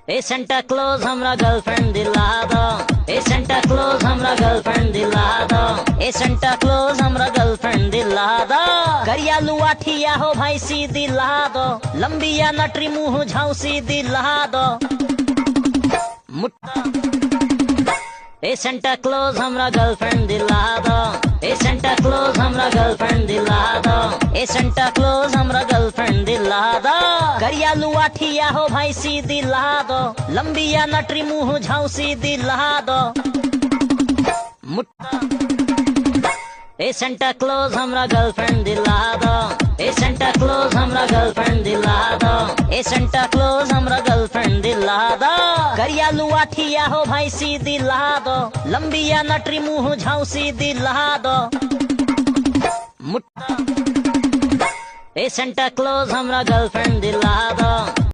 ए Santa Claus हमरा girlfriend दिला दो। ए सेंटा क्लॉज हमरा गर्लफ्रेंड दिला दो। ए सेंटा क्लॉज हमरा गर्लफ्रेंड दिला दो। करिया लुआठिया हो भाई सी दिला दो। लंबिया नटरी मुंह झांसी दिला दो। ए सेंटा क्लॉज हमरा गर्लफ्रेंड दिला दो। ए सेंटा क्लॉज हमरा गर्लफ्रेंड दिला दो। ए सेंटा क्लॉज हमरा गर्लफ्रेंड दिला दो। करिया लुआठिया हो भाई सी दिला दो। लंबिया नटरी मुंह झांसी दिला दो। ए सेंटा क्लॉज हमरा गर्लफ्रेंड दिला दो। ए सेंटा क्लॉज हमरा गर्लफ्रेंड दिला दो। ए सेंटा क्लॉज हमरा गर्लफ्रेंड दिला दो। करिया लुआठिया हो भाई सी दिला दो। लंबिया नटरी मुंह झांसी दिला दो। ए सेंटा क्लॉज हमरा गर्लफ्रेंड दिला दो।